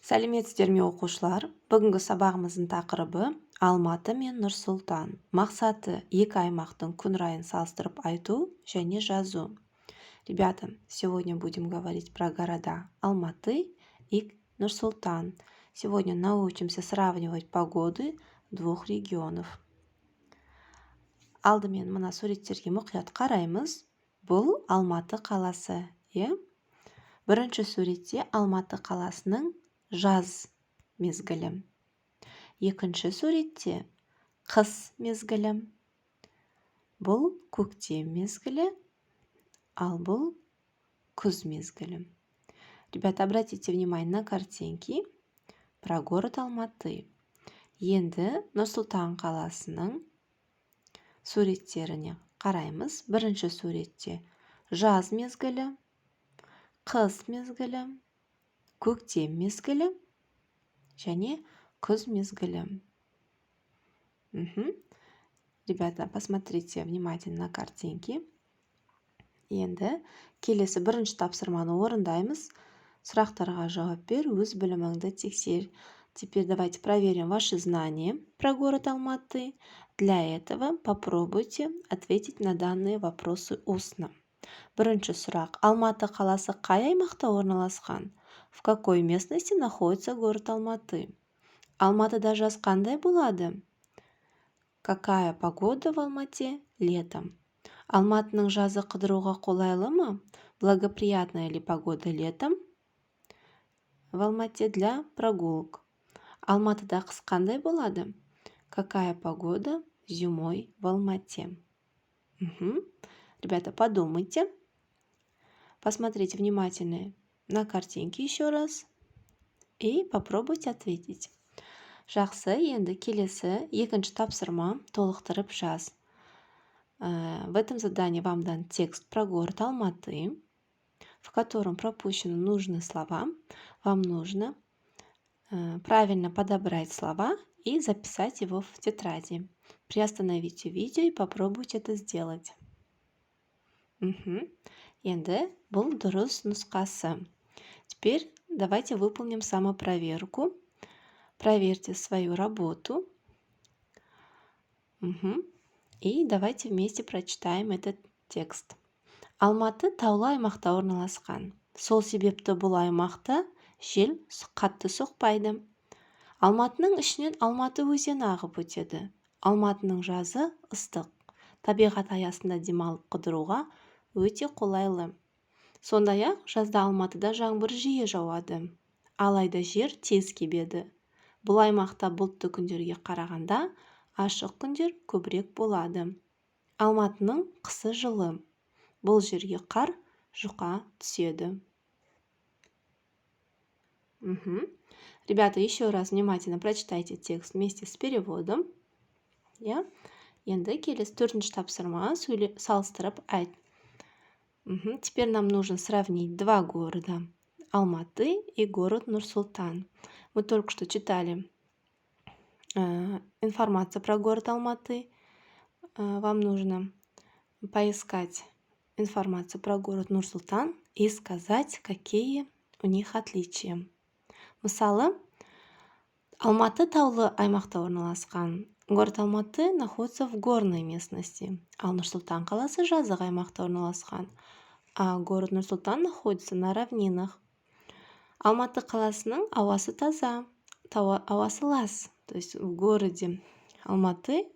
Сәлеметсіздер ме оқушылар? Бүгінгі сабағымыздың тақырыбы Алматы мен Нұр-Сұлтан. Мақсаты екі аймақтың күн райын салыстырып айту және жазу. Ребята, сегодня будем говорить про города Алматы и Нұр-Сұлтан. Сегодня научимся сравнивать погоды двух регионов. Алдымен мына суреттерге мұқият қараймыз. Бұл Алматы қаласы. Бірінші суретте Алматы қаласының жаз мезгілі. Екінші суретте қыс мезгілі. Бұл көктем мезгілі, ал бұл күз мезгілі. Ребята, обратите внимание на картинки про город Алматы. Енді Нұр-Сұлтан қаласының суреттеріне қараймыз. Бірінші суретте жаз мезгілі, қыс мезгілі, көктем мезгілі және күз мезгілі. Ребята, посмотрите внимательно на картинки. Енді келесі бірінші тапсырманы орындаймыз. Сұрақтарға жауап бер, өз біліміңді тексер. Теперь давайте проверим ваши знания про город Алматы. Для этого попробуйте ответить на данные вопросы устно. Бірінші сұрақ. Алматы қаласы қай аймақта орналасқан? В какой местности находится город Алматы? Алматыда жаз қандай болады? Какая погода в Алмате летом? Алматының жазы қыдыруға қолайлы ма? Благоприятная ли погода летом в Алмате для прогулок? Алматыда қыс қандай болады? Какая погода зимой в Алмате? Ребята, подумайте. Посмотрите внимательно на картинки еще раз и попробуйте ответить. Жақсы, енді келесі екінші тапсырма толықтырып жаз. В этом задании вам дан текст про город Алматы, в котором пропущены нужные слова. Вам нужно правильно подобрать слова и записать его в тетради. Приостановите видео и попробуйте это сделать. Енді бұл дұрыс нұсқасы. Теперь давайте выполним самопроверку. Проверьте свою работу. И давайте вместе прочитаем этот текст. Алматы таулы аймақта орналасқан. Сол себепті бұл аймақта жел қатты соқпайды. Алматының ішінен Алматы өзені ағып өтеді. Алматының жазы ыстық. Табиғат аясында демалып қыдыруға өте қолайлы. Сондай-ақ жазда Алматыда жаңбыр жиі жауады. Алайда жер тез кебеді. Бұл аймақта бұлтты күндерге қарағанда ашық күндер көбірек болады. Алматының қысы жылы. Бұл жерге қар жұқа түседі. Ребята, еще раз внимательно прочитайте текст вместе с переводом. Енді келесі төртінші тапсырма салыстырып айт. Теперь нам нужно сравнить два города Алматы и город Нур-Султан. Мы только что читали информацию про город Алматы. Вам нужно поискать информацию про город Нур-Султан и сказать, какие у них отличия. Мысалы, Алматы таулы аймақта орналасқан. Город Алматы находится в горной местности, а Нур-Султан қаласы жазық аймақта орналасқан. А город Нур-Султан находится на равнинах. Алматы қаласының ауасы таза, ауасы лас. То есть в городе Алматы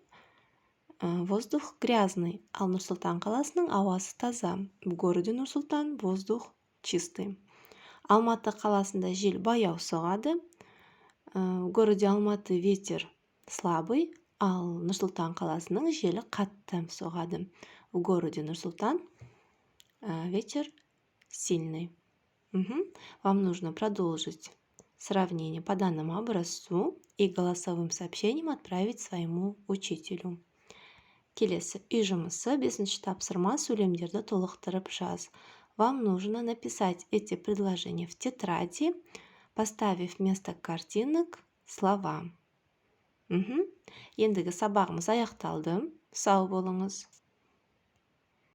воздух грязный, а Нур-Султан қаласының ауасы таза. В городе Нур-Султан воздух чистый. Алматы қаласында жел баяу соғады. В городе Алматы ветер слабый, ал Нур-Султан қаласының желі қатты соғады. В городе Нур-Султан ветер сильный. Вам нужно продолжить сравнение по данному образцу и голосовым сообщением отправить своему учителю. Келесі үй жұмысы 5-ші тапсырма сөйлемдерді толықтырып жаз. Вам нужно написать эти предложения в тетради, поставив вместо картинок слова. Ендігі сабағымыз аяқталды. Сау болыңыз.